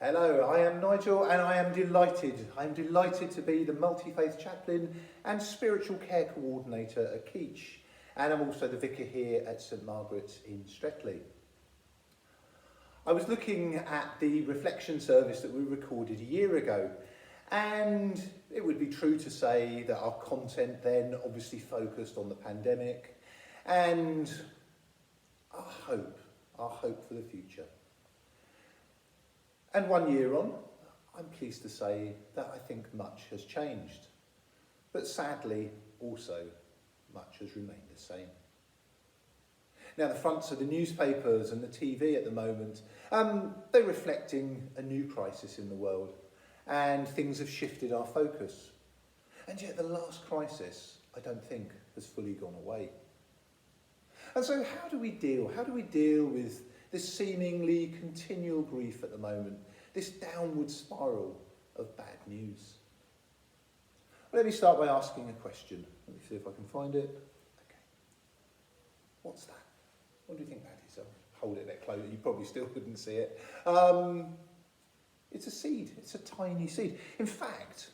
Hello, I am Nigel and I am delighted to be the multi-faith chaplain and spiritual care coordinator at Keech, and I'm also the vicar here at St Margaret's in Streatley. I was looking at the reflection service that we recorded a year ago, and it would be true to say that our content then obviously focused on the pandemic and our hope for the future. And 1 year on, I'm pleased to say that I think much has changed, but sadly also much has remained the same. Now, the fronts of the newspapers and the TV at the moment, they're reflecting a new crisis in the world, and things have shifted our focus. And yet the last crisis, I don't think, has fully gone away. And so how do we deal with this seemingly continual grief at the moment, this downward spiral of bad news? Well, let me start by asking a question. Let me see if I can find it. Okay. What's that? What do you think that is? I'll hold it a bit closer. You probably still couldn't see it. It's a seed. It's a tiny seed. In fact,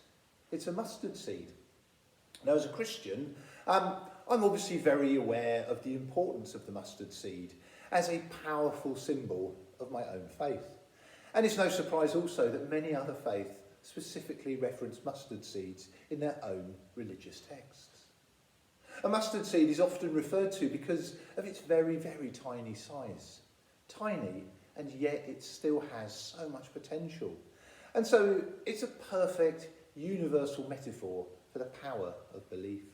it's a mustard seed. Now, as a Christian, I'm obviously very aware of the importance of the mustard seed as a powerful symbol of my own faith. And it's no surprise also that many other faiths specifically reference mustard seeds in their own religious texts. A mustard seed is often referred to because of its very, very tiny size. Tiny, and yet it still has so much potential. And so it's a perfect universal metaphor for the power of belief.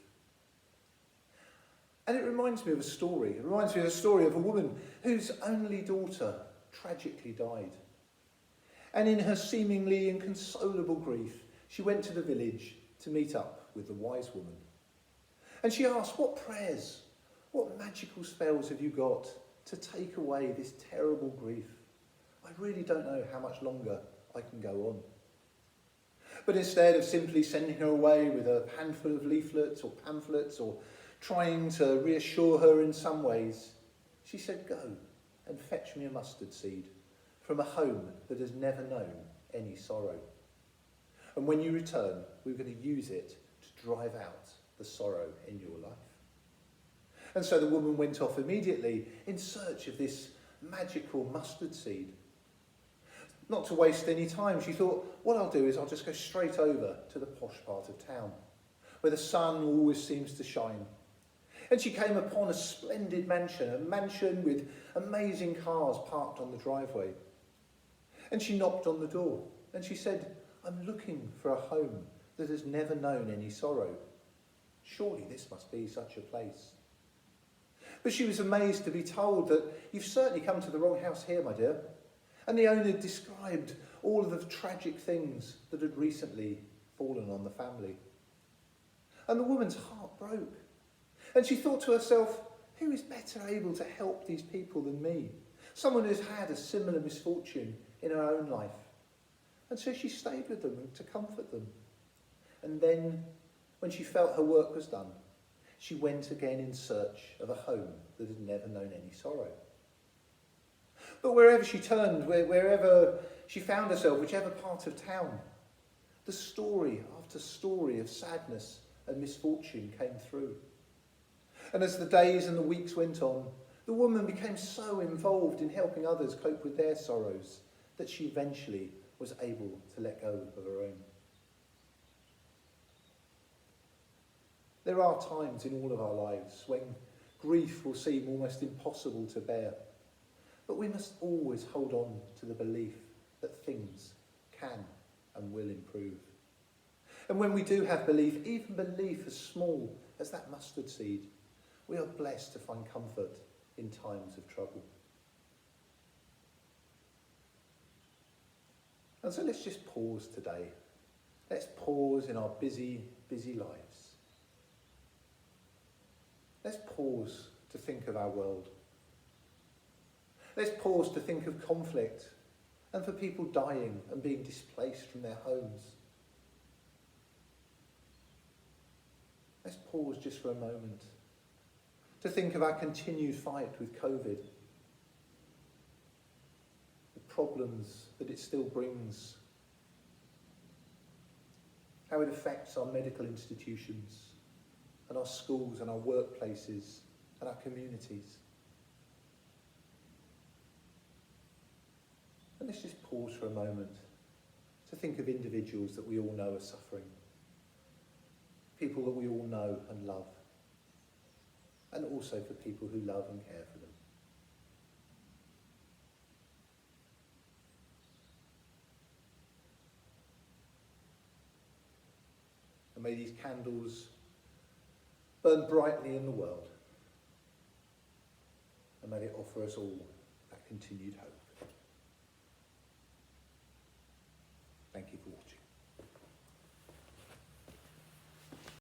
And it reminds me of a story. It reminds me of a story of a woman whose only daughter tragically died. And in her seemingly inconsolable grief, she went to the village to meet up with the wise woman. And she asked, "What prayers, what magical spells have you got to take away this terrible grief? I really don't know how much longer I can go on." But instead of simply sending her away with a handful of leaflets or pamphlets or trying to reassure her in some ways, she said, "Go and fetch me a mustard seed from a home that has never known any sorrow. And when you return, we're going to use it to drive out the sorrow in your life." And so the woman went off immediately in search of this magical mustard seed. Not to waste any time, she thought, what I'll do is I'll just go straight over to the posh part of town, where the sun always seems to shine. And she came upon a splendid mansion, a mansion with amazing cars parked on the driveway. And she knocked on the door and she said, "I'm looking for a home that has never known any sorrow. Surely this must be such a place." But she was amazed to be told that, "You've certainly come to the wrong house here, my dear." And the owner described all of the tragic things that had recently fallen on the family. And the woman's heart broke. And she thought to herself, who is better able to help these people than me? Someone who's had a similar misfortune in her own life. And so she stayed with them to comfort them. And then, when she felt her work was done, she went again in search of a home that had never known any sorrow. But wherever she turned, wherever she found herself, whichever part of town, the story after story of sadness and misfortune came through. And as the days and the weeks went on, the woman became so involved in helping others cope with their sorrows that she eventually was able to let go of her own. There are times in all of our lives when grief will seem almost impossible to bear. But we must always hold on to the belief that things can and will improve. And when we do have belief, even belief as small as that mustard seed, we are blessed to find comfort in times of trouble. And so let's just pause today. Let's pause in our busy, busy lives. Let's pause to think of our world. Let's pause to think of conflict and for people dying and being displaced from their homes. Let's pause just for a moment to think of our continued fight with COVID, the problems that it still brings, how it affects our medical institutions and our schools and our workplaces and our communities. And let's just pause for a moment to think of individuals that we all know are suffering, people that we all know and love, and also for people who love and care for them. And may these candles burn brightly in the world, and may it offer us all that continued hope.